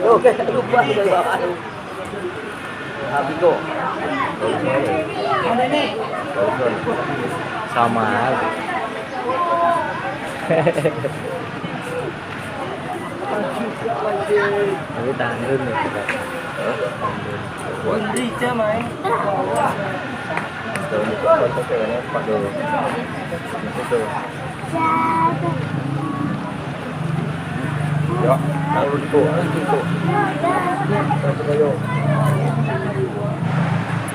Oke, lupa dari bawah. Abigo. Sama aja. Tapi tandun ya kita. Hindi siya may. Ya, taruh di bawah gitu.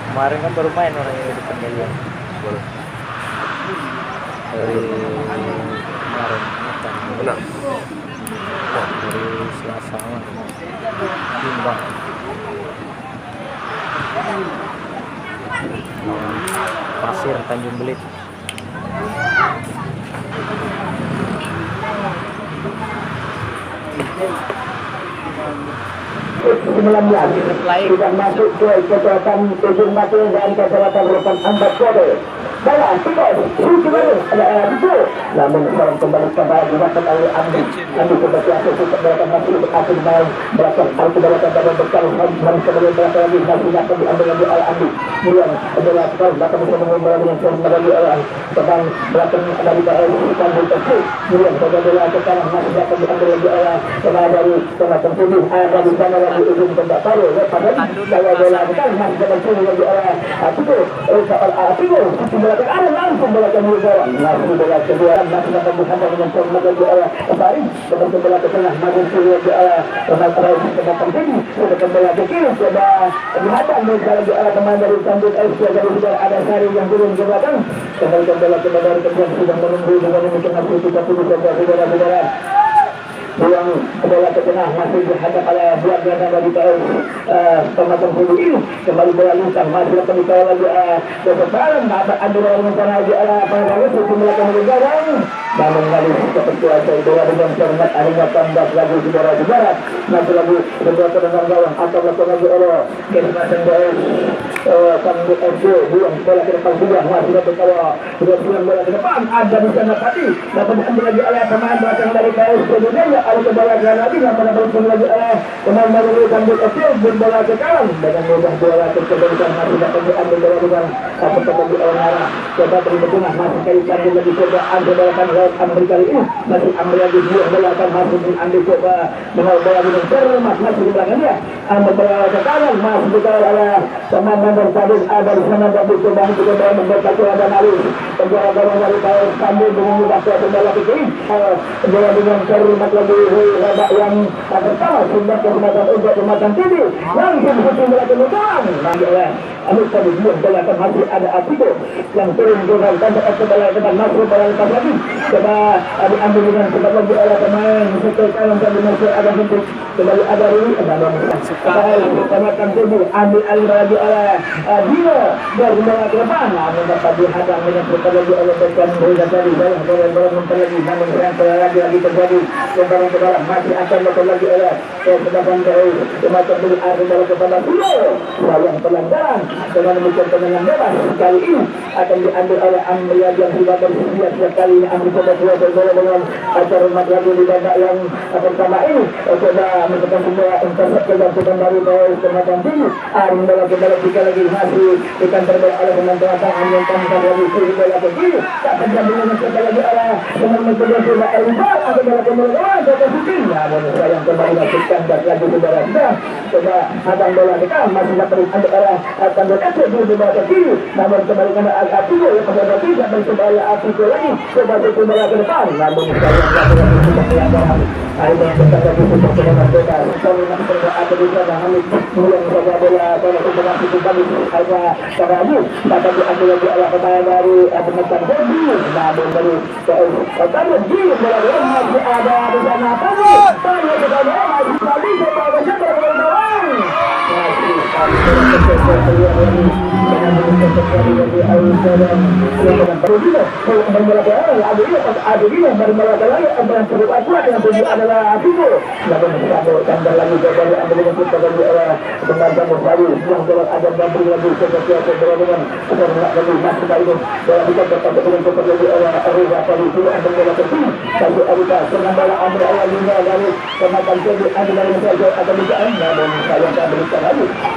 Kemarin kan baru main orang yang di pemilihan. Dari kemarin benar. Dari Selasa timbang. Pasir Tanjung Belit. Sudah masuk ke kecamatan Ujung Batu dan kecamatan Rokan Ambat Kode. Bola tidak sudah ada itu. Namun sekarang kembali kembali dapat oleh Andi kebetulan untuk belakang masih berhasil main belakang aku belakang dan bekal dan kemudian belakang lagi masih dapat diambil oleh Andi. Kemudian adalah sekarang belakang bisa mengambil dengan kembali oleh sedang belakang dari KL bukan itu. Kemudian adalah sekarang masih dapat diambil oleh dari kecamatan Ujung ada di sana lagi ujung tempat baru. Pada kalau bola kan masih dapat lagi oleh itu itu belakang ada langsung belakang juga langsung belakang kedua masih dapat bersama dengan pemain di arah kembali dengan belakang tengah masih di arah pemain di belakang tinggi sudah kembali ke kiri sudah dihadang di arah pemain dari Sambut FC dari sudah ada Sari yang turun ke belakang kembali dari kemudian sudah menunggu dengan mengenai 30 saudara-saudara yang bola ke tengah masih dihadap oleh buat ganda dari KL pematang Hulu ini kembali bola lintang masih akan dikawal lagi ke depan ada orang rencana di arah pada itu melakukan bergarang dan kembali seperti biasa bola dengan cermat akhirnya tambah lagi saudara-saudara masih lagi beberapa dengan gawang atau melakukan lagi oleh kesempatan KL Sambut FC buang bola ke depan juga masih dapat kawal sudah buang bola ke depan ada di sana tadi dapat diambil lagi oleh pemain belakang dari KL sebelumnya ada bola lagi yang pada berpun lagi pemain baru Sambut FC bola ke kanan dengan mudah bola ke kebalikan masih dapat diambil bola dengan apa seperti orang coba dari tengah masih kali Sambut lagi coba ambil bola kan lewat Amerika ini masih ambil lagi dua bola kan masih diambil coba dengan bola dengan cermat masih di belakang dia ambil bola ke kanan masih dikawal oleh pemain nomor 1 ada di sana dan coba untuk bola membuat ada lalu bola dari Sambut dengan mudah bola ke kiri bola dengan cermat lagi yang pertama sehingga kesempatan untuk kemasan tinggi langsung satu bola ke belakang nanti oleh Amin tadi bola kan masih ada Atigo yang turun dengan tanda bola depan masuk bola lepas lagi coba diambil dengan cepat lagi oleh pemain setelah kanan dan masuk ada untuk kembali ada Rui kecamatan Timur ambil alih lagi oleh Dino dari bola ke depan namun dapat dihadang dengan cepat lagi oleh Beckham Rui tadi bola memper lagi namun lagi terjadi kembali masih akan melakukan lagi oleh kesedapan dari kematian beli air bola kepada Dino yang pelanggaran dengan demikian tendangan bebas kali ini akan diambil oleh Amriad yang sudah bersedia setiap kali ini ambil coba bola dengan acara rumah lagi di babak yang pertama ini coba mencetak bola intercept kegantungan dari kematian tinggi Arin bola kembali tiga lagi masih ikan terbaik oleh pemain belakang yang tangan lagi kiri bola ke kiri tak terjadi dengan sekali lagi oleh dengan mencoba coba Elba atau dalam kemudian ke shooting. Namun sayang kembali masukkan dan lagi saudara kita. Coba akan bola kita masih dapat untuk arah akan berkata di bola ke kiri. Namun kembali kena Apigo yang pada tidak mencoba Apigo lagi. Coba bola ke depan. Namun sayang lagi untuk pelanggaran. Akhirnya kita lagi untuk menentukan. Kalau nak berada ada di sana Hamid yang mencoba bola bola sebenarnya cukup bagus. Akhirnya Karayu dapat diambil lagi oleh pemain dari pemesan Bobi. Namun dari Tadi masih ada di sana Tadi masih tadi saya baca berlawan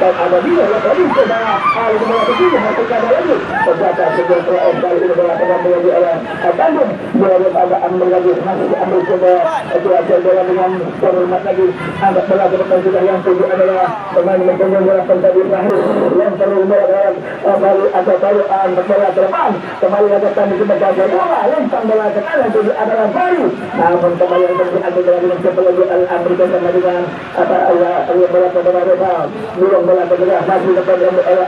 masih ada dia yang tadi coba bola kecil masuk ke lagi ternyata sebuah kembali ke bola kembali lagi oleh Bandung bola ada ambil lagi masih diambil coba itu aja bola dengan hormat lagi angkat bola ke depan sudah yang tujuh adalah pemain memegang bola tadi terakhir yang perlu bola kembali atau baru angkat bola ke depan kembali lagi tadi ke bagian bola lempang bola ke kanan tujuh adalah baru namun kembali yang terjadi adalah dengan coba lagi Amerika sama dengan apa bola ke depan belum bola ke depan masih dapat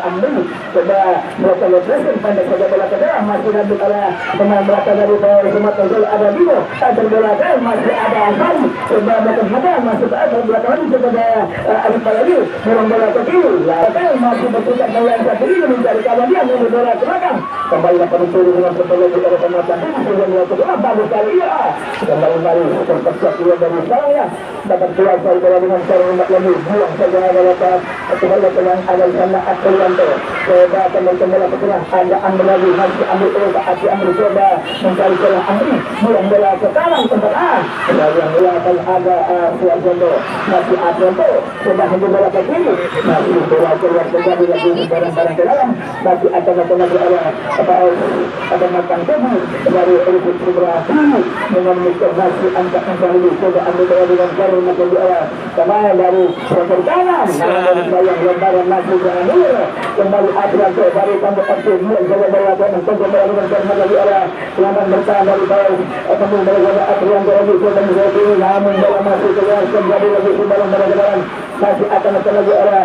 Amri coba melakukan lepasan pandai saja bola ke dalam masih lanjut oleh pemain belakang dari Sumatera Utara ada Bimo akan bola ke masih ada Asari coba melakukan hadang masih ada belakang lagi kepada Arif lagi dorong bola ke kiri lalu masih berputar bola ke kiri mencari kawan dia membawa bola ke belakang kembali dapat dituju dengan kembali oleh pemain sudah melakukan bola bagus kali ya kembali terpersiap dia dari sekarang ya dapat keluar dari bola dengan cara lagi buang saja bola kembali ke yang ada di sana Aprianto coba teman-teman bola ke tengah ada ambil lagi masih ambil bola Aci ambil coba mencari bola Amri buang bola ke kanan tempat A kembali yang bola akan ada Suarjono masih Aprianto coba ambil bola ke kiri masih bola keluar kembali lagi barang-barang ke dalam masih ada lagi ada makan tubuh dari Elifut Subrahati dengan Mr. Nasi angkat kembali coba ambil bola dengan cara makan bola kembali dari sebelah kanan yang lembaran masih dengan kembali Adrianto dari tambah aktif menjaga bola dan mencoba bola dengan cara lagi oleh pelanggan bertahan dari bawah ketemu dari Adrianto lagi coba menjadi namun bola masih keluar kembali lagi kembali barang-barang masih akan lagi oleh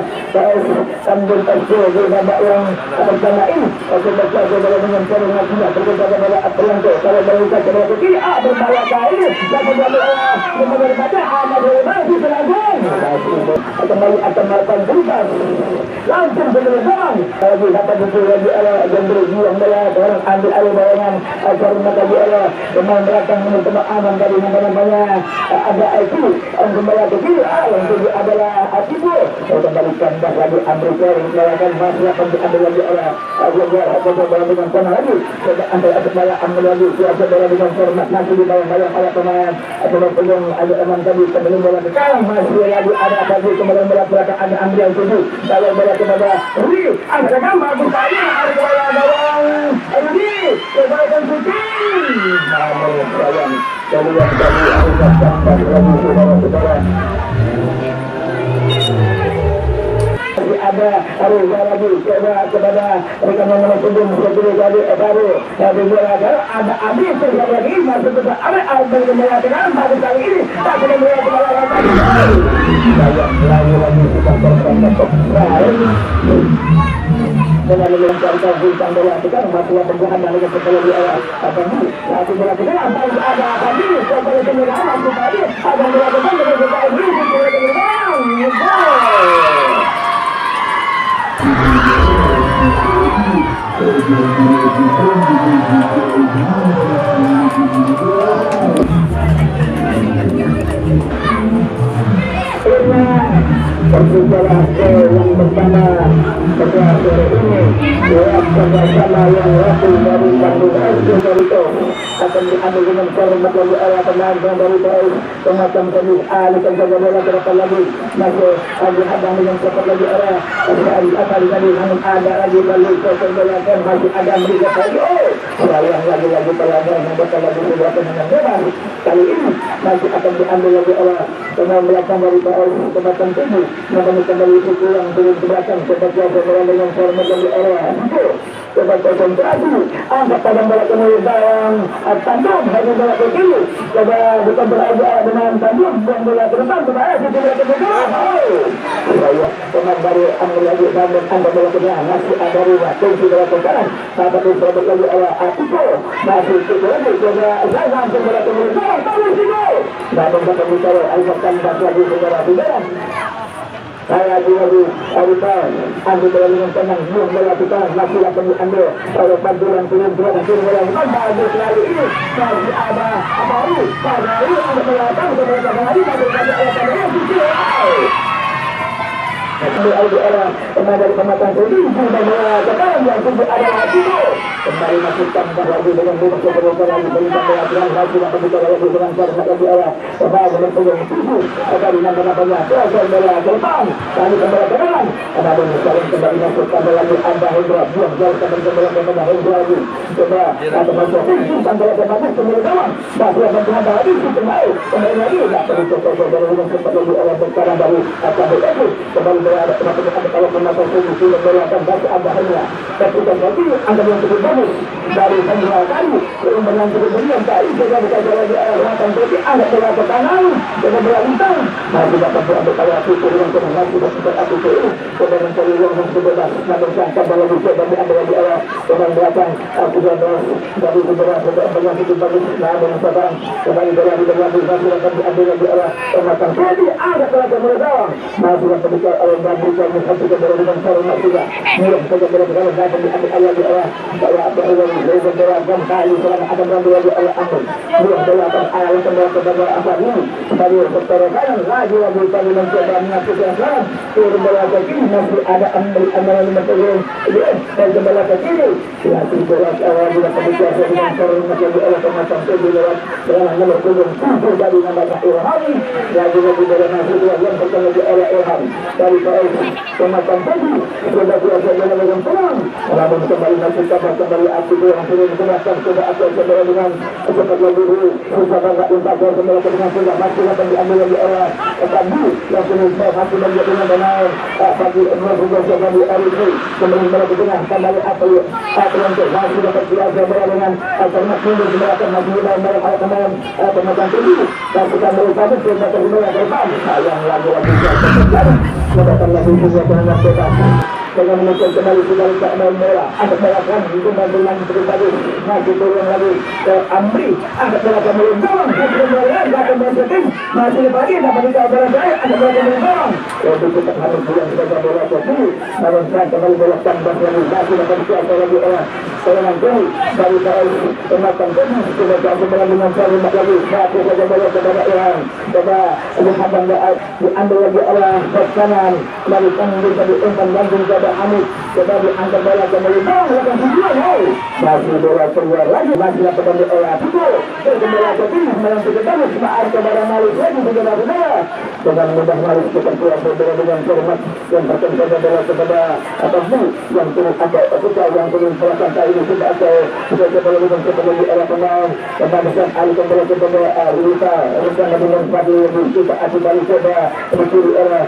Tambun Persio di babak yang pertama ini coba bola dengan cara mengajar terkejar bola Adrianto kalau mereka coba ke kiri berbahaya kali ini dapat bola kembali pada Ahmad Hurmati Selangor kembali akan melakukan berubah langsung ke belakang lagi dapat betul lagi jambul buang bola orang ambil alih bayangan Jarumah tadi pemain belakang menerima aman dari namanya ada IQ kembali ke kiri yang tujuh adalah Atibu kembalikan dah lagi ambil kiri melakukan masih akan diambil lagi oleh bola dengan sana lagi ambil bola ambil lagi siapa bola dengan format nanti di bawah oleh pemain atau pegang ada aman tadi kembali bola ke kanan masih lagi ada lagi kembali bola belakang ada ambil yang tujuh kalau bola kepada Rudi ada gambar bertanya ada bola bawang Rudi kebaikan putih namun sayang dari yang tadi angkat lagi saudara-saudara ada harus lagi coba kepada rekan yang sebelum sebelum jadi baru dari bola ada habis lagi masuk ke ada ambil bola dengan baru kali ini tak boleh bola lagi kita dengan mencari bintang bola itu kan masalah penjahat dari kepala di awal apa ini tapi bola kita ada tadi kepala penyerang masuk tadi ada bola depan dengan bola ini bola penyerang berbicara yang pertama pada sore ini bersama yang rasul dari Bandung itu akan diambil dengan format lagi oleh pemain dari Bais semacam tenis alihkan saja bola ke depan lagi masih dihadang dengan cepat lagi oleh Asal tadi namun ada lagi balik ke bola masih ada mereka lagi Sayang lagi-lagi pelanggaran yang bakal lagi dilakukan dengan bebas. Kali ini masih akan diambil lagi oleh pemain belakang dari PL Kebatan Tinggi. Namun kembali itu pulang turun ke belakang. Coba jaga bola dengan format dari oleh coba konsentrasi. Angkat pada bola kemudian Tanjung hanya bola ke kiri. Coba bukan berada dengan Tanjung dan bola ke depan. Coba bola ke depan. Saya pemain baru ambil lagi dan anda bola ke depan. Masih ada rumah. Tunggu bola ke kanan. Saat itu selamat lagi oleh Atiko. Masih itu lagi. Coba Zazan bola ke depan. Tahu sini. Namun kata bicara Al-Fatkan lagi saudara Bidan. Saya lagi Arifan ambil bola dengan tenang. Belum bola kita masih akan diambil oleh Pandulan turun bola bagus selalu ini. Masih ada Abari. Abari ada bola datang. Bola datang lagi. Kembali ada orang pemain dari Pematang Tinggi dan bola sekarang yang sudah ada lagi kembali masukkan lagi dengan bebas kebetulan lagi berikan bola terang lagi dapat bicara lagi dengan cara lagi awal kembali dengan peluang tujuh agar dengan kenapanya selesai bola ke depan kali kembali ke kanan ada saling kembali masukkan lagi ada Hendra buang jauh kembali kepada Hendra lagi coba ada masuk simpan bola ke bagus kembali kawan masih akan berada lagi kembali lagi dapat dicoba dengan sempat lagi oleh berkarang dari AKBF kembali ada kalau penonton ini sudah melihatkan bahwa ada hanya tapi lagi ada yang cukup bagus dari semua kali yang cukup banyak dari juga bisa lagi arahkan jadi ada bola ke kanan dengan bola bintang masih dapat berada pada itu yang kena lagi dapat aku itu sudah mencari ruang yang bebas namun saya bola bisa bagi ada lagi arah dengan belakang aku sudah dari beberapa yang cukup bagus namun sekarang kembali bola di dalam masih akan diambil lagi arah pematang jadi ada bola ke belakang masih dapat bicara dan bisa menghentikan bola dengan cara juga murah saja bola ke dalam dan diambil ayat di arah bahwa apa yang lebih beragam kali selama akan berambil lagi oleh Amr murah bola akan ayat kembali kepada apa ini kembali secara kanan lagi kali mencoba mengakukan serangan turun bola ke kiri masih ada Amr lima turun dan kembali ke kiri lagi bola awal juga kebicara dengan cara mengakukan oleh pematang tujuh lewat serangan nomor turun tujuh dari namanya Irhami lagi bola masih dua yang bertemu lagi oleh Irhami dari pematang tadi sudah biasa dengan perang namun kembali masih kembali aksi yang turun ke belakang sudah aksi kembali dengan cepat lagi susah banget untuk kembali ke dengan sudah masih akan diambil lagi oleh Kandi yang turun masih lagi dengan benar bagi juga kembali Arifi kembali ke dengan kembali apa yang masih dapat biasa dengan alternatif belakang masih dalam kemarin pematang tadi dan kita melihat sudah kembali ke depan sayang lagi datang lagi juga dengan bebas dengan menunjukkan kembali kembali ke main bola ada balapan itu dengan pribadi masih turun lagi ke Amri ada balapan melenggang masih lagi dapat dikawal saya ada balapan melenggang lebih cepat harus bulan saja bola ke kiri namun saya kembali bola tambah lagi masih dapat dikawal lagi oleh serangan kiri dari pematang kiri sudah jauh bola dengan cara lagi masih saja bola kepada Iran coba hadang diambil lagi oleh kanan dari tanggung dari umpan langsung kepada Hamid coba diangkat bola ke melintang lakukan tujuan masih bola keluar lagi masih dapat ambil oleh Tiko bola ke kiri melanjut ke bagus Ma'ar kepada Malik lagi juga dari bola dengan mudah Malik kita keluar bola dengan hormat yang berkenaan bola kepada Atabni yang turun agak ketika yang turun belakang kali ini sudah ada sudah bola dengan kepada di era pemain kemudian Ali kembali kepada Rita dengan Fadli yang kita asyik balik coba mencuri era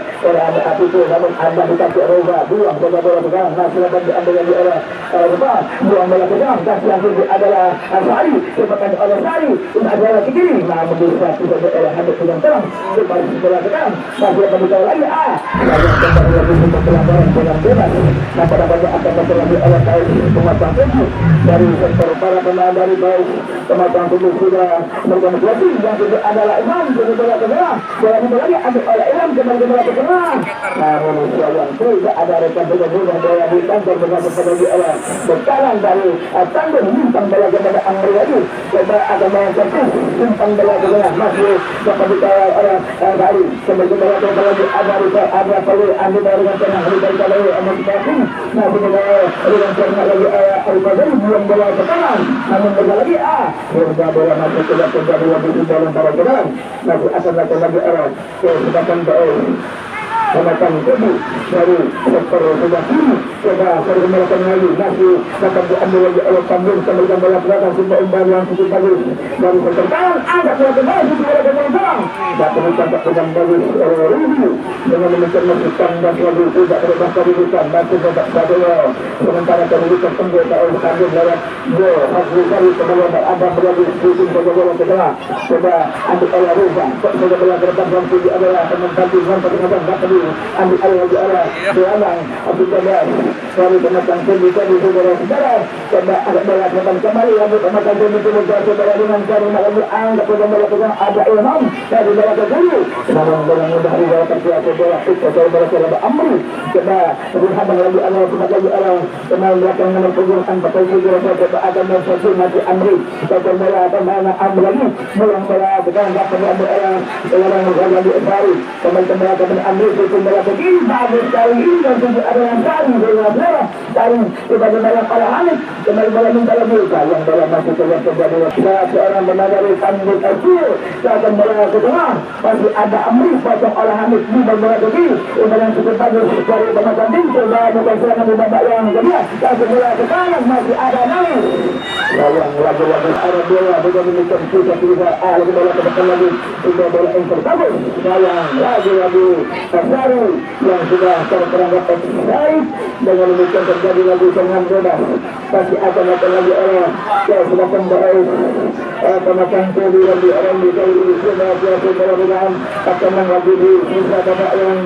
api itu namun anda dikasih Reza buang bola pegang masih dapat diambil di era depan buang bola pegang dan yang kedua adalah Sari dapatkan oleh Sari untuk adalah ke kiri namun bisa tidak oleh Hamid yang terang kembali bola pegang masih dapat dikawal lagi yang kembali lagi untuk pelanggaran dengan bebas nah pada banyak akan dapat lagi oleh Taib pematang tujuh dari sektor para pemain dari baik pematang tujuh sudah berkomunikasi yang kedua adalah Imam jadi bola pegang bola lagi ambil oleh Imam kembali bola pegang namun yang tidak ada rekan bergabung bola di kantor dengan sebagai oleh berkanan dari tanggung bintang bola kepada Amri lagi coba ada yang terus bintang bola kepada masih dapat dikawal oleh Bali kembali bola lagi ada perlu ambil dengan tenang dari kalau amat dikasih masih dengan tenang lagi Al-Fadli buang bola ke kanan namun bola lagi bola masih tidak terjadi lagi di dalam para kedalam masih akan lagi sedangkan menekan tebu dari sektor sebelah kiri. Coba dari melakukan lagi masih dapat diambil lagi oleh Tambun kembali bola belakang sebuah umpan yang cukup bagus dari sektor kanan. Ada melakukan lagi bola belakang. Dapat dicatat dengan bagus oleh Rudy dengan demikian masih tandas lagi tidak berubah kedudukan masih dapat Badeo sementara kedudukan tembus oleh Tambun lewat gol hasil dari kembali ada berlagi shooting bola ke tengah. Coba ambil oleh Reza sebagai bola ke depan dan tuju adalah teman-teman pertengahkan dapat diambil oleh arah Doalang Abdul Jabbar dari pematang tinggi tadi saudara-saudara. Coba agak bola ke depan kembali ambil pematang tinggi saudara dengan cara mengambil angkat bola ke tengah ada Ilham dari bola ke kiri namun bola mudah di bawah terbiasa bola itu bola ke Amri. Coba berhadang lagi arah lagi arah pemain belakang nomor punggung tanpa saudara coba ada masih Amri coba bola pemain Amri lagi melang bola ke tengah dapat diambil orang lagi Esari kembali ke Amri itu bola ke kiri bagus kali ini dan juga ada yang Sari bola dari bagaimana para Hamid kembali bola minta lagi yang bola masih terjadi seorang menagari Hamid Azul akan bola ke tengah masih ada Amri potong oleh Hamid di bola ke kiri umpan yang cukup bagus dari pemain tim coba bukan serangan di babak yang kedua langsung bola ke kanan masih ada Nami yang lagi-lagi arah bola dengan demikian kita lagi bola ke depan lagi sudah bola yang terbagus yang lagi-lagi Sari yang sudah terperangkap baik dengan demikian terjadi lagi dengan bebas pasti akan datang lagi oleh sudah kembali pematang tadi lagi orang di kali ini sudah biasa bola dengan akan lagi di sisa babak yang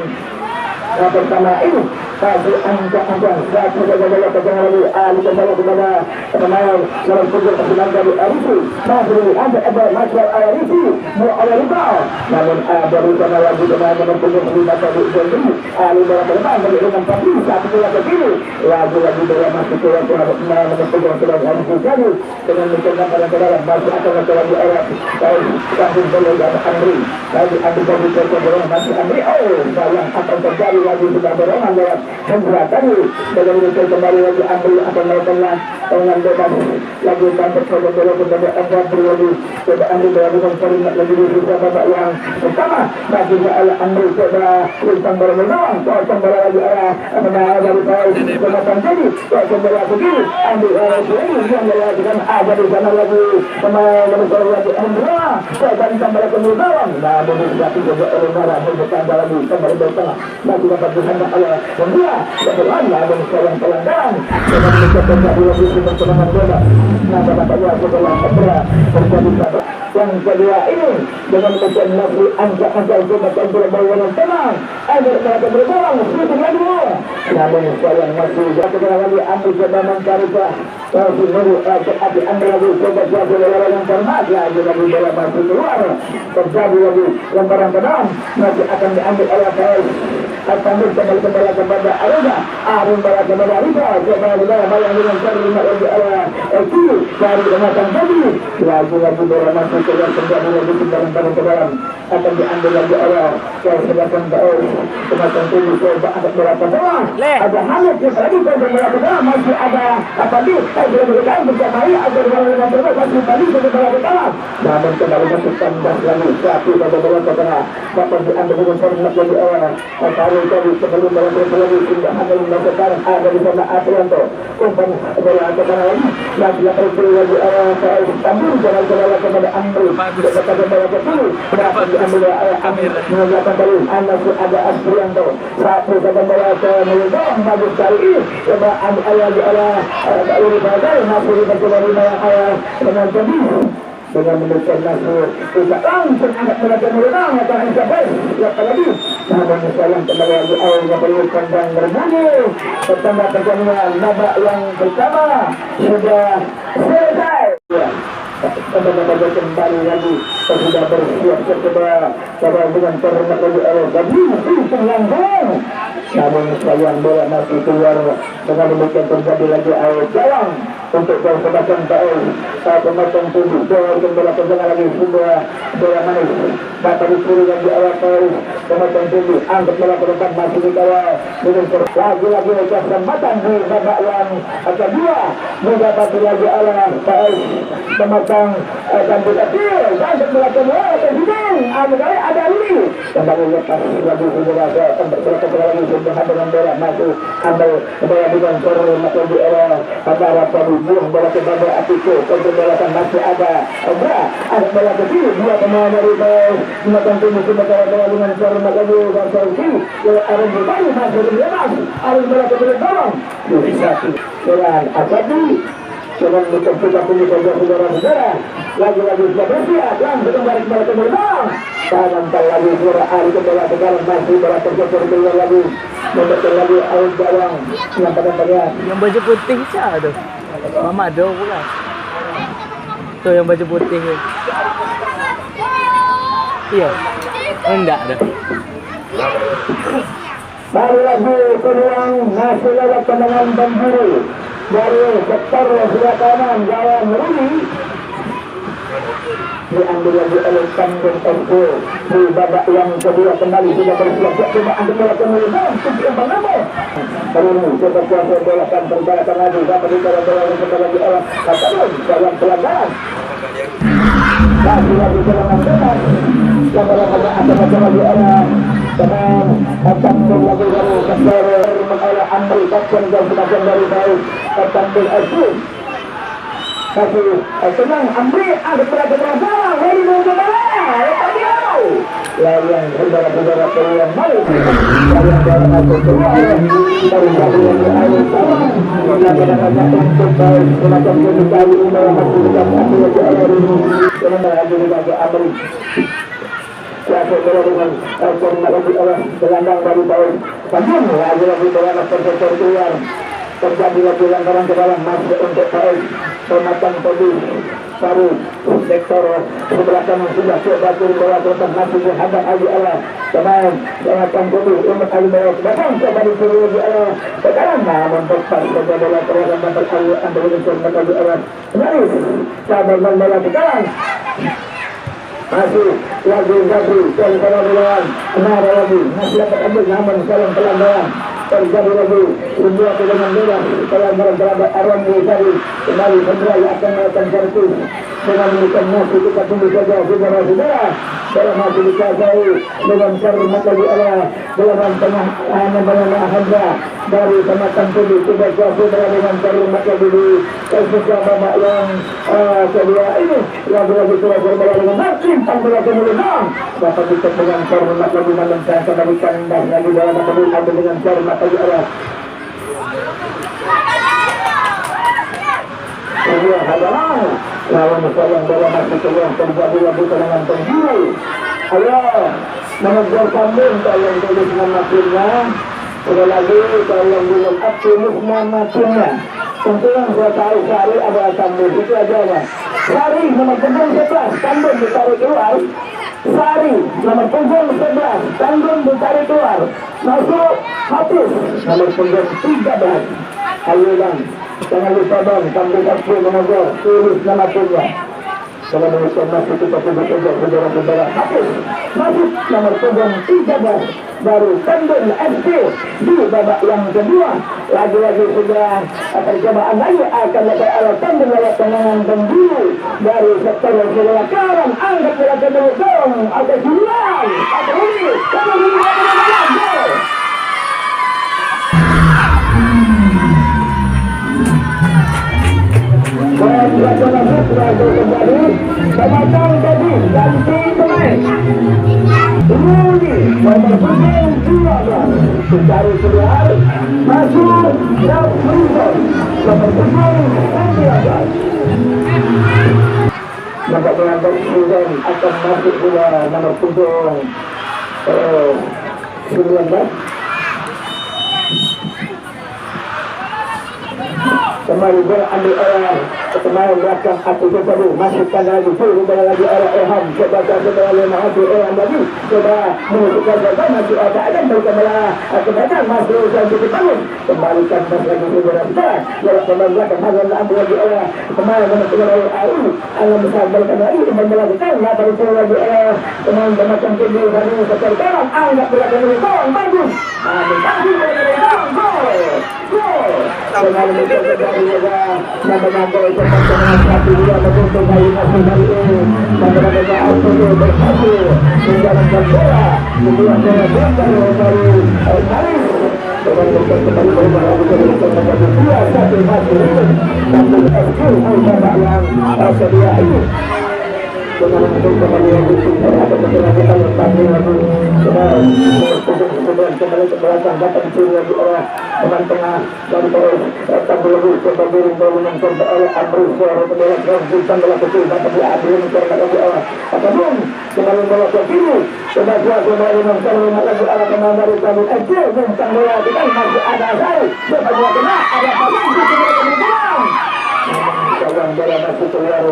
pertama ini satu angka-angka satu bola ke tengah lagi kembali kepada pemain nomor punggung kesenangan dari Arifi masih ada Maswar Arifi mau oleh Ribau namun baru kena lagi pemain nomor punggung 5 tadi Ali bola ke depan bagi dengan Fadli satu bola ke kiri lagi bola masuk ke pemain nomor punggung kesenangan Arifi tadi dengan mencetak pada saudara masih akan lagi oleh kampung bola dari Andri lagi Andri tadi ke bola masih Andri yang akan terjadi lagi sudah berongan lewat Hendra tadi dengan itu kembali lagi Andri akan melakukan dengan bebas lagi tanpa coba bola kepada Andri lagi coba Andri melakukan peringat lagi di sisa babak yang pertama masih oleh Andri coba lintang bola menang potong bola lagi arah menang dari bawah pemain jadi potong bola ke kiri Andri lagi yang melakukan ada di sana lagi pemain nomor lagi Hendra coba lintang bola ke bawah namun tidak juga oleh Mara bukan lagi kembali ke tengah masih dapat dihantar oleh Hendra berlanda dan sayang pelanggaran dengan mencapai lagi pertengahan bola nah dapatnya setelah Hendra terjadi pada yang kedua ini dengan mencapai lagi angka-angka coba kontrol bola yang tenang agar mereka berbola shooting lagi namun sayang masih jatuh lagi ambil coba mencari masih nunggu tapi ambil lagi coba jatuh bola yang termat lagi bola masih keluar terjadi lagi lemparan pedang masih akan diambil oleh Tambun kembali kepada Aruna Arun bola kepada Aruna coba bola yang dengan cari lagi oleh kiri dari pematang tadi lagi bola masih keluar terjadi lagi barang-barang ke dalam akan diambil lagi oleh sebelah pematang tadi coba ada bola ke bawah ada Hamid lagi bola ke bawah masih ada Fadli berkait berjamaah agar bola yang terbaik masih Fadli bola ke bawah namun kembali masuk tandas lagi satu bola ke tengah dapat diambil dengan peringat lagi oleh Tadi sebelum bola lagi tidak ada yang melakukan ada di sana Aprianto umpan bola ke kanan lagi lagi Tambun bola kepada Amri kepada bola ke kiri berapa diambil oleh Amir menggunakan kali anak ada Aprianto satu bola ke Melindong bagus kali ini coba ambil lagi oleh Uri Badai masih dibaca yang dengan tadi dengan mendekat Nasir tidak langsung angkat melakukan menang atau mencapai lagi namun sayang kembali lagi awalnya perlu kandang berbunyi pertama pertandingan babak yang pertama sudah selesai kembali kembali lagi sudah bersiap coba dengan terhormat lagi oleh Gabri yang gol namun sayang bola masih keluar dengan demikian terjadi lagi awal jalan untuk kesempatan PL pemotong tubuh dan kembali kejangan lagi sebuah bola manis dapat dikirimkan di awal PL pemotong tubuh angkat bola ke depan masih dikawal dengan lagi kesempatan di babak yang kedua mendapati lagi arah PL pemotong akan berhasil angkat bola ke bawah presiden ada ini kembali lepas lagi segera ke tempat bola lagi dengan bola masuk ambil bola dengan korea masuk di arah antara buang bola ke bawah Atiko kontrolkan masih ada bola ke kiri dua pemain dari pemotong tubuh bola dengan korea masuk dan solusi arah berbalik masuk di atas arah bola ke bawah bisa dengan Asadi dengan mencoba punya saudara-saudara lagi-lagi sudah bersiap dan kembali ke bawah tangan lagi suara Ali kembali ke dalam masih bola terjatuh keluar lagi membetul lagi Aul Jawang yang pada yang baju putih siapa tu? Mama ada pula. Tu yang baju putih tu. Iya. Enggak ada. baru lagi peluang masih lewat tendangan Banjiri dari sektor sebelah kanan gawang Rudi diambil lagi oleh Kandung Tempo di babak yang kedua kembali sudah bersiap coba ambil bola kembali untuk Bangamo baru ini coba kuasa bola akan pergerakan lagi dapat ditaruh bola kembali lagi oleh Katalon dalam pelanggaran lagi serangan bebas yang berlaku akan lagi oleh teman akan lagi dari sektor oleh Amri Kapten dan sebagian dari baik Kapten Asyik kasih senang Amri ada berada dari Bogor yang saudara-saudara yang baik yang dalam masuk keluar dari bagian air sama yang kadang-kadang untuk baik semacam kali ini masih dekat akhirnya ke air ini dengan berhasil bagi Amri Kuasa bola dengan korban lagi oleh gelandang dari bawah Tanjung lagi bola tersetor keluar terjadi lagi langgaran ke dalam masuk untuk baik pematang tadi baru sektor sebelah kanan sudah coba bola terlepas masih dihadang lagi oleh pemain pematang tadi untuk kali bola datang coba disuruh lagi oleh sekarang namun tepat coba bola terlepas kali ambil lagi oleh Naris sabar bola sekarang masih lagi Gabri dan kawan-kawan kenapa lagi masih dapat ambil namun saling pelanggaran terjadi lagi sebuah dengan bola pelanggaran terhadap Arwan Mulyadi kembali Hendra yang akan melakukan servis dengan memberikan masih kita tunggu saja saudara-saudara dalam masih dikuasai dengan cermat lagi oleh dalam tengah membangun Hendra dari pematang tubuh tidak kuasa dengan cermat lagi di sisa babak yang kedua ini lagi-lagi sudah berbola dengan Martin bola kemudian dapat dicek dengan cermat lagi mencari dari kandang lagi dalam ambil dengan cermat lagi oleh sebuah hadapan lawan sayang bola masih keluar terjadi lagi dengan penjuru ayo mengejar kambing tolong tulis nama-namanya sekali lagi tolong belum tulis nama-namanya tentu yang saya tahu Sari adalah kambing itu aja ya Sari nomor punggung 11 kambing ditarik keluar Sari nomor punggung 11 kambing ditarik keluar masuk Hafiz nomor punggung 13 ayo bang jangan lupa bang kambing kambing mengejar tulis nama-namanya kalau menurut masih kita bekerja saudara-saudara Hafiz masuk nomor punggung 13 baru Kandung FC di babak yang kedua lagi-lagi sudah percobaan lagi akan dapat alat Kandung lewat tenangan Benjuru dari sektor sebelah kanan angkat bola ke belakang atau jualan atau ini kalau ini gol kembali pematang tadi ganti pemain Rudi nomor punggung 12 mencari keluar masuk dan Wilson nomor punggung 19 nampak dengan Wilson akan masuk pula nomor punggung 19 kembali berambil orang pemain belakang Ati Kesabu masukkan lagi coba lagi arah Ilham coba lima hati orang lagi coba menunjukkan coba masih ada berkembang kemudian masuk lagi ke bangun kembalikan lagi saudara kita jarak pemain belakang Hazan ambil lagi orang pemain menunjukkan oleh AU alam besar balikan lagi melakukan baru lagi pemain macam tinggi dari sekitar kanan anggap belakang ini gol bagus bagus gol dengan mencoba dari nama-nama dengan satu dua betul dari masih dari ini nama-nama auto berhasil menjalankan bola kedua bola belakang dari Maris dengan kembali bola dari dua satu masih sambil FQ yang sedia ini dengan kembali yang ada keberhasilan yang tadi kembali ke belakang dapat dicuri di arah teman tengah dari tampil lebih kembali mencoba oleh Amrus suara kembali dan bola kecil dapat diambil mencoba lagi arah ataupun kembali bola ke kiri kembali mencoba lagi arah pemain dari kami FQ tentang bola kita masih ada saya dapat bola kena ada pemain di belakang seorang bola masih keluar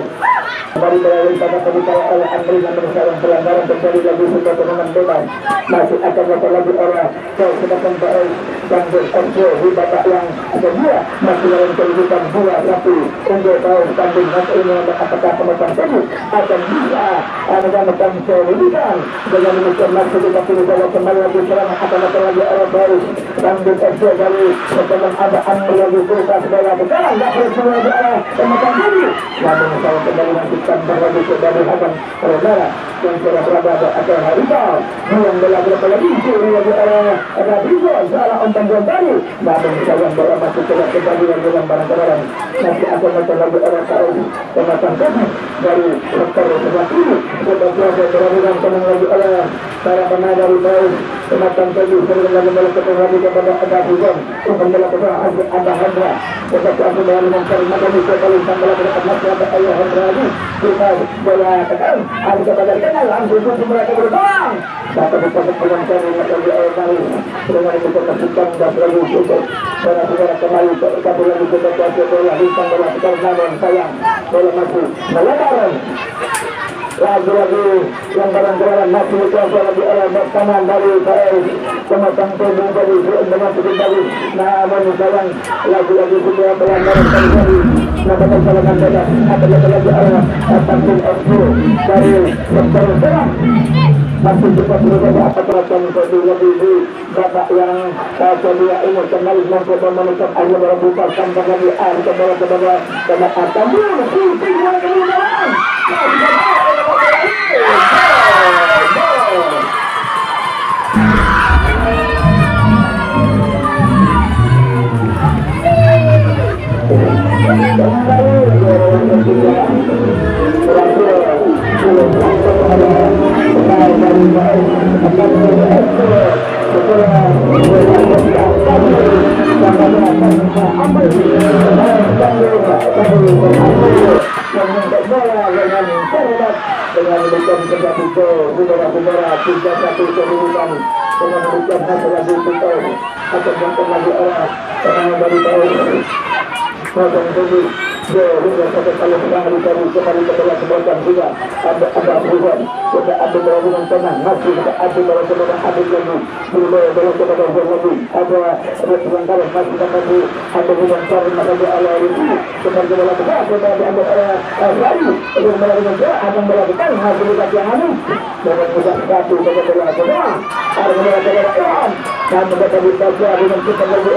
kembali melalui pada pembicaraan oleh Andri yang menyerang pelanggaran terjadi lagi sebuah tendangan bebas masih akan datang lagi oleh sedangkan PL dan berkontrol di babak yang kedua masih dalam kehidupan 2-1 untuk tahu standing nanti ini apakah pemegang tadi akan bisa mendapatkan kehidupan dengan demikian masih kita pilih kalau kembali lagi serangan akan datang lagi oleh baru standing FC dari setelah ada Andri lagi berusaha sebagai sekarang tak berusaha lagi oleh pemegang tadi namun saya kembali nanti berlagi dari Hasan Saudara yang sudah berada atau Haribau yang berlaku lagi curi lagi ada Rizal salah umpan gol tadi namun sayang bola masih tidak kembali dalam barang-barang masih akan macam lagi orang tahu pemasang tadi dari sektor sebelah kiri sudah selesai berlakukan tenang lagi oleh para pemain dari bawah pemasang tadi sering lagi melakukan lagi kepada ada Rizal umpan melakukan ada Hendra tetapi aku melakukan maka ini sekali sampai melakukan masih ada ayah Hendra lagi kita bola tekan ada kepada kenal langsung untuk mereka berkembang dapat dipakai cari macam di air kali dengan itu memastikan dan selalu untuk saudara kembali kabel lagi kita kuasa bola bintang bola tekan namun sayang bola masih melebar lagi-lagi yang barang-barang masih kuasa lagi oleh kanan dari pemasang tubuh dari dengan kembali namun sayang lagi-lagi sudah pelanggaran terjadi mendapatkan serangan bebas akan lagi oleh Tampil FQ dari sektor serang masih cepat berubah apa perasaan kedua di babak yang kedua ini kembali mencoba menekan akhir merebuka sampai lagi air kembali kepada Tampil masih tinggal kemudian dengan demikian terjadi saudara-saudara 3-1 kedudukan dengan demikian hasil lagi kita akan datang lagi orang dari tahun 07 hingga satu kali sedang kembali ke bola kebaikan juga ada perubahan kita ada melakukan tenang masih kita ada melakukan adil lagi bola kepada gol lagi ada pelanggaran masih kita lagi ada pelanggaran masih ala ini kembali ke bola kita kembali diambil oleh Rayu untuk melakukan bola akan melakukan hasil yang anu dengan mudah satu ke bola kedua ada bola kedua dan mendapat dibaca dengan kita lagi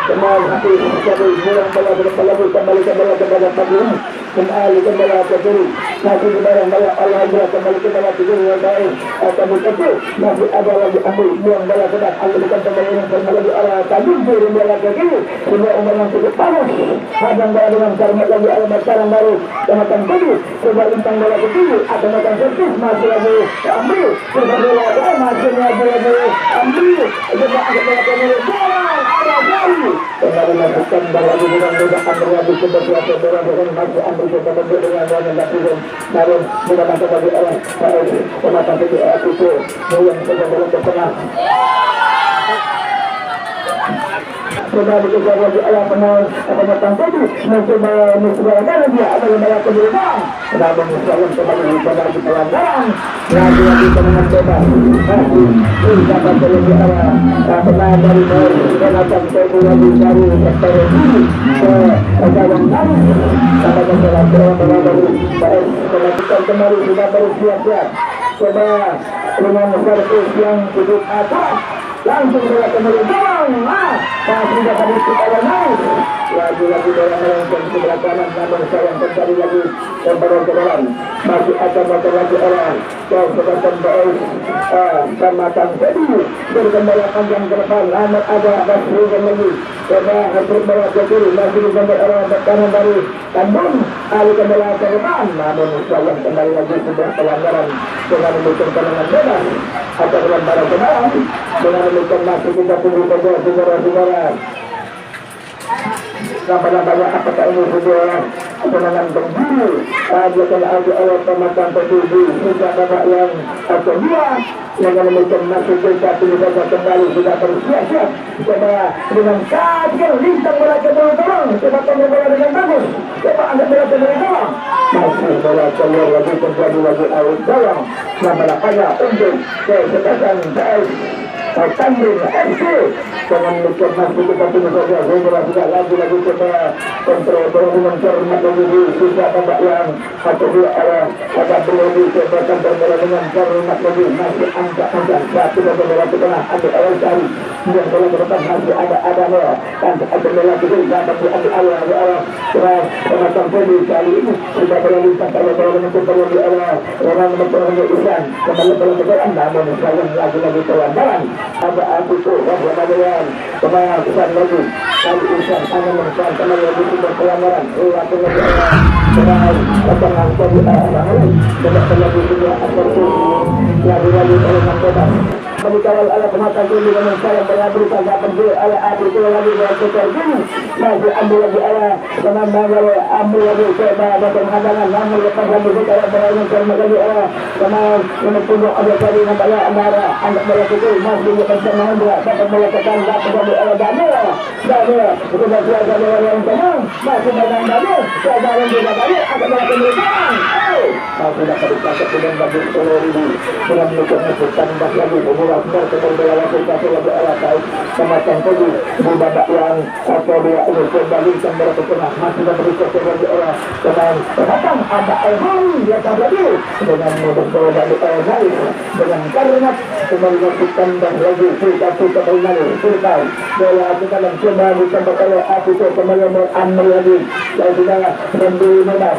pemain hati jadi bola kembali kepada Fadil kembali ke diri masih di barang-barang Allah kembali ke diri yang baik kami kecil masih ada lagi ambil buang bola sedang ambil kembali yang kembali Allah tadi diri bola ke diri semua umur yang cukup panas hadang bola dengan karena lagi Allah sekarang baru kemakan tadi coba lintang bola ke diri ada makan servis masih lagi ambil coba bola masih lagi ambil coba ada bola ke diri ada jauh kembali masukkan bola di dalam bola ambil lagi coba bola dengan masih ambil coba dengan bola lakukan namun tidak masuk bagi orang pematang itu yang coba bola ke tengah sudah dikejar lagi oleh penonton tadi mencoba mencoba dia apa yang banyak kemudian namun misalnya kembali mencoba di pelanggaran lagi teman bebas masih dapat lebih awal pernah dari dan akan saya lagi dari sektor ini ke jalan kami sama masalah baru melakukan kembali sudah baru siap-siap coba dengan servis yang cukup atas langsung saya kembali dorong masih dapat dikawal naik lagi-lagi dorong yang sebelah kanan namun saya kembali lagi kembali ke dalam masih akan datang lagi orang dan sebatan baik sama Kang Teddy berkembali panjang ke depan amat ada Basri lagi coba hampir bawah ke kiri masih kembali orang kanan dari Kandung Ali kembali ke depan namun saya kembali lagi sebuah pelanggaran dengan membutuhkan penangan bebas atau lembaran ke dalam dengan membutuhkan masih kita tunggu saja saudara-saudara banyak apakah ini sebuah kemenangan pemburu dia telah ada oleh pemakan petuju sudah banyak yang kedua dengan membutuhkan masih kita tunggu saja kembali sudah bersiap-siap coba dengan kaki lintang bola ke tolong coba tolong bola dengan bagus coba anda bola ke tolong masih bola keluar lagi terjadi lagi out dalam selama kaya untuk kesempatan Tanding FC dengan mikir masih kita tunggu saja segera sudah lagi coba kontrol dengan cermat lagi sudah tambah yang satu dua arah agak berlebih coba kontrol dengan cermat lagi masih angkat satu dan bola ke tengah ambil awal cari dan bola ke depan masih ada bola dan ada bola ke kiri dapat diambil awal keras penonton Fedi kali ini sudah berlalu sampai bola dengan bola di awal orang memperoleh Isan kembali bola ke depan namun sayang lagi pelanggaran ada aku tuh kemudian kembali besar lagi kali Isan hanya menekan kembali lagi sudah pelanggaran langsung lagi kembali lapangan jadi kembali lagi sudah lagi pelanggaran bebas Menikawal ala penata ini dengan saya berikan dapat dia ala abu itu lagi dari sekitar ini masih ambil lagi ala penambang ambil lagi coba ada penghadangan namun lepas lagi kita berani sama lagi ala sama menunggu ada tadi nampaknya antara anak bola itu masih bersama dia dapat melakukan dapat dari ala Daniel itu sudah ada yang tenang masih dengan Daniel saya yang juga tadi akan melakukan mereka masih dapat dikasih dengan bagi 10.000 dengan melakukan tambah lagi benar kemudian kita lebih alasan semacam tadi di babak yang dia ini kembali kembali ke tengah masih berikut sebagai orang dengan datang ada Elman dia tadi dengan mudah bola dari Elman dengan karena kembali lakukan dan lagi kita kembali kita bola kita dalam coba ditambah oleh aku kembali ambil lagi dan sudah membeli memang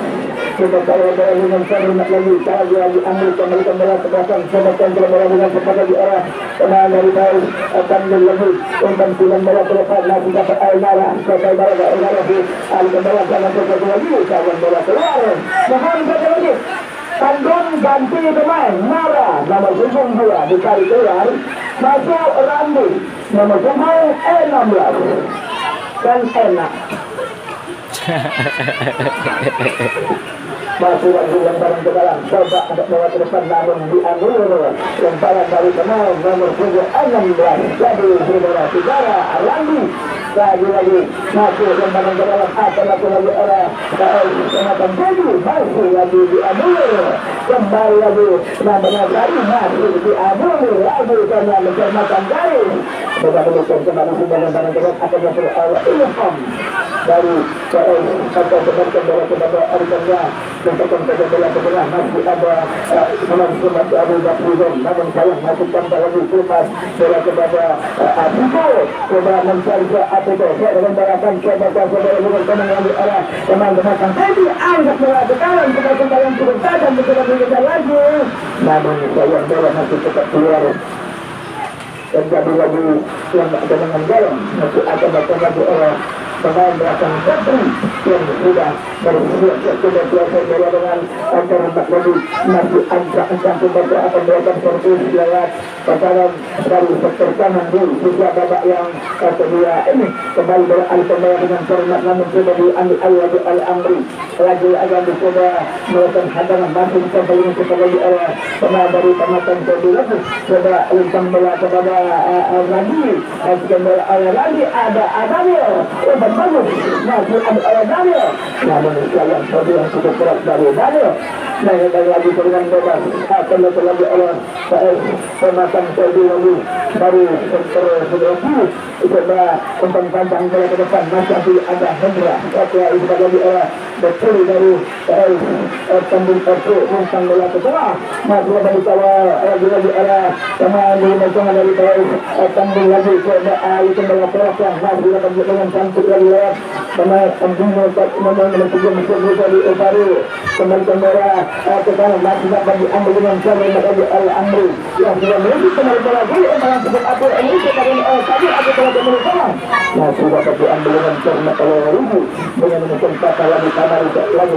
kita kalau dengan karena lagi saya lagi ambil kembali ke belakang coba kembali dengan cepat lagi orang Kemana dari tahu akan lebih untuk bulan bola ke depan nanti dapat air selesai bola lagi kembali jangan terjadi lagi jangan bola keluar mohon saja lagi Tandon ganti pemain Mara nomor 2 dicari keluar masuk Randi nomor 16 dan enak masih lagi lemparan ke dalam coba untuk bawa ke depan namun diambil lemparan dari pemain nomor 16 jadi saudara-saudara Randi lagi masih lemparan ke dalam akan lagi oleh Jonathan Teddy masih lagi diambil kembali lagi namanya tadi masih diambil lagi karena mencermatkan garis beberapa bukan kembali sudah lemparan ke dalam akan lagi oleh Ilham dari atau kembali kepada Arkannya tentang bola ke tengah masih ada masih ada Bakrizon namun saya masukkan lagi lepas bola kepada Abuko coba mencari Abuko saya dengan barakan coba dengan teman yang di arah teman-teman Kang Teddy angkat bola ke kanan kita kembali yang cukup tajam mencoba mengejar lagi namun saya bola masih tetap keluar terjadi lagi yang dengan dalam masih ada lagi pemain belakang Bakri yang sudah bersiap-siap sudah biasa dengan terhormat lagi masih ancang-ancang pembaca akan melakukan servis lewat pasaran dari sektor kanan di sisi babak yang kedua ini kembali beralih kembali dengan terhormat namun sudah diambil alih Al-Amri lagi akan dicoba melakukan hadangan masih kembali kepada di area pemain dari Tamatan kedua coba lintang bola kepada lagi lagi ada Adamio bagus masih ada Adamio namun yang tadi yang cukup keras dari Daniel nah yang lagi dengan bebas akan lagi oleh Tamatan kedua lagi dari sektor kedua coba umpan panjang bola ke depan masih ada Hendra itu lagi oleh betul dari tembung itu umpan bola ke tengah masih dari bawah lagi oleh pemain dari tembung lagi coba itu bola belakang masih dengan cantik lagi lewat pemain tembung dari Uparu kembali kamera ke kanan masih dapat diambil dengan cara dari Al-Amri yang sudah menuju kembali lagi umpan sebut aku ini tadi aku telah menemukan nah sudah dapat diambil dengan cara Al-Rubu dengan menemukan kata lagi kamar lagi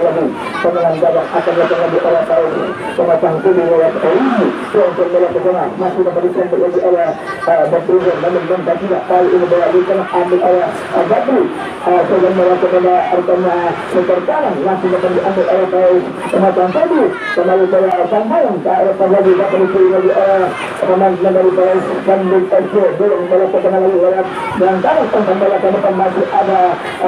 pemenang gabung akan lagi oleh tahu pematang kudu lewat Al-Rubu yang kembali ke sana masih dapat diambil lagi oleh Badruzan namun tidak tahu ini berlagi kena ambil oleh Badru sedang melakukan kepada Artana sektor kanan masih dapat diambil oleh tahu pematang tadi kembali ke Sambung ke arah lagi dapat dipilih lagi oleh pemain dari Bandung FC belum melakukan lagi lewat dan tahu kembali ke depan masih ada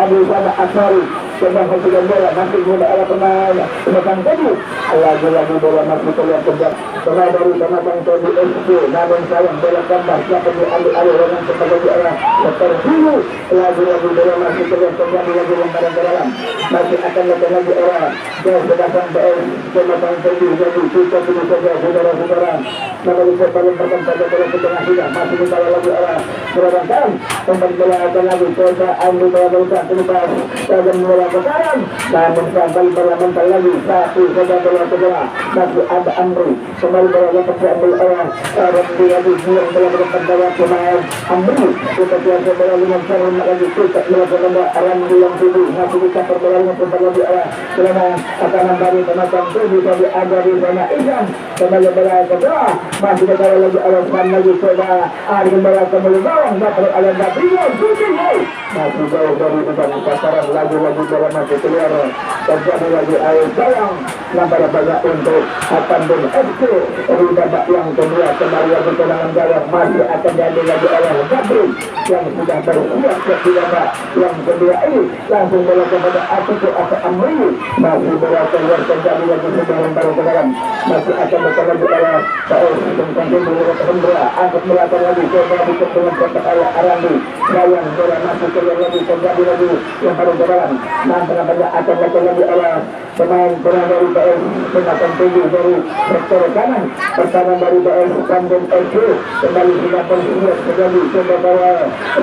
di sana Asari sedang mencoba bola masih muda oleh pemain pematang tadi lagi bola masih terlihat tegak bola dari pematang tadi FC namun sayang bola kembali dapat diambil alih dengan kepada oleh sektor biru lagi bola masih terlihat tegak lagi lempar ke dalam masih akan lagi orang dan sedangkan pematang tadi jadi kita sudah saja saudara-saudara namun paling pertama bola ke tengah sudah masih dibawa lagi orang berangkat kembali bola akan lagi coba ambil bola ke depan dan bola ke kanan namun kembali bola mental lagi satu saja bola ke tengah masih ada Amri kembali bola dapat diambil orang Ramli lagi buang bola ke depan dari pemain Amri kita biasa bola dengan cara lagi kita melakukan Ramli yang dulu masih dicapai bola dengan kembali lagi orang selama akan dari penonton itu jadi ada di sana Izan kembali bola ke tengah masih ada lagi orang lagi coba ada bola kembali bawang dapat oleh Gabriel shooting masih jauh dari depan pasaran lagi bola masih keluar terjadi lagi air sayang nampak banyak untuk Bandung FC di babak yang kedua kembali lagi tendangan gawang masih akan diambil lagi oleh Gabriel yang sudah bersiap di babak yang kedua ini langsung bola kepada Atiku atau Amri masih bola keluar terjadi lagi sudah lempar ke dalam masih akan berjalan lagi oleh tentang bola Hendra angkat melakukan lagi coba dikit dengan kotak oleh Arandi yang bola masih keluar lagi terjadi lagi lempar ke dalam nampaknya akan melakukan lagi oleh pemain dari PS Pematang Tinggi dari sektor kanan pertahanan dari PS Bandung FC kembali sudah bersiap terjadi coba bawa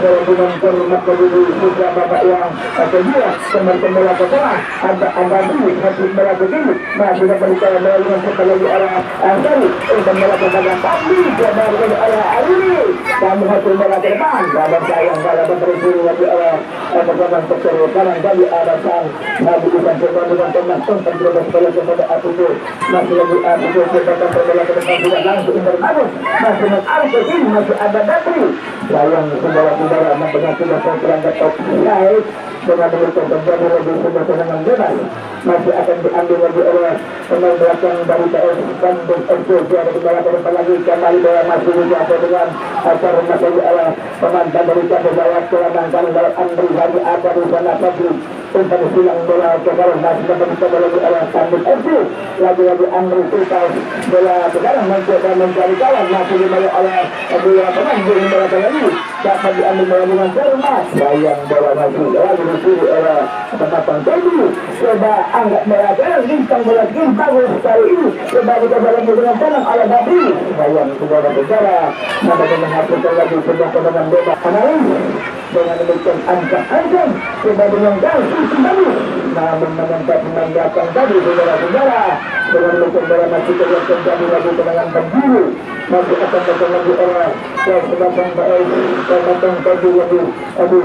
dengan terhormat berdiri sudah babak yang kedua kembali bola ke tengah ada Abadi masih bola begini masih dapat dikawal dengan kembali di arah Ansari dan bola kepada Pandi coba dari arah Aruni dan menghasil bola ke depan dan sayang bola berterus lagi oleh pertahanan sektor kanan dari arah sang Nabi Isan coba dengan tenang tentang terus bola kepada Atiku masih lagi Atiku coba bola ke depan tidak langsung berbagus masih mengarah ke sini masih ada Batri sayang bola udara nampaknya sudah terangkat offside dengan demikian terjadi lagi sebuah tendangan bebas masih akan diambil lagi oleh pemain belakang dari PS Bandung FC ada di bola ke depan lagi kembali bola masih dijatuh dengan terhormat lagi oleh pemain dari cabang bawah selangkang kanan dari Andri lagi ada di sana Fadli umpan silang bola ke dalam masih dapat dicoba lagi oleh Bandung FC lagi Andri Sultan bola ke dalam mencoba mencari kawan masih dimulai oleh dua pemain bola lagi dapat diambil bola dengan terhormat sayang bola masih lagi disuruh oleh Pematang Tinggi coba angkat bola dalam bintang bola game bagus sekali ini coba dicoba lagi dengan tenang oleh Babri sayang bola berjalan nampaknya menghasilkan lagi sebuah tendangan bebas analis dengan demikian ancang coba dengan gol kembali namun menentang menandakan tadi saudara-saudara dengan saudara masih kelihatan tadi lagi tendangan penjuru masih akan datang lagi orang yang sedang baik dan datang tadi lagi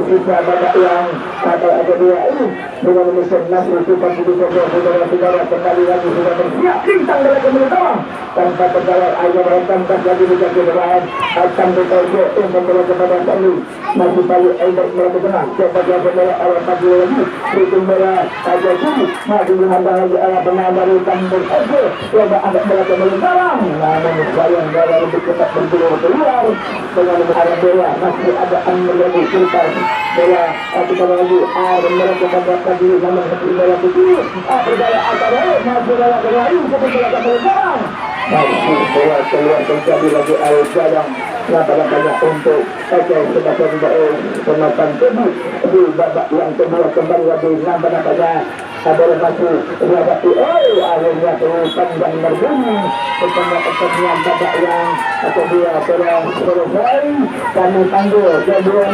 sisa babak yang ada dua ini dengan mesin Nasri Super saudara-saudara kembali lagi sudah bersiap bintang dari kemenangan tanpa terdapat air bertambah lagi menjadi kedengaran akan bekerja untuk membawa kepada kami masih balik air melakukan siapa dia benar awal pagi lagi berikut merah aja sini masih menambah lagi arah benar dari kampung aja coba agak melakukan melentarang namun sayang dari lebih cepat berburu keluar dengan arah bola masih ada menjadi sultan bola kita lagi arah mereka pada pagi namun seperti bola itu berdaya atas masih bola berlari seperti bola melentarang masih bola keluar terjadi lagi air jalan banyak untuk sebagai penonton tubuh di babak yang kedua kembali lagi banyak ada masih dihadapi akhirnya tulisan dan berbunyi pertandingan babak yang kedua selesai kami panggil kedua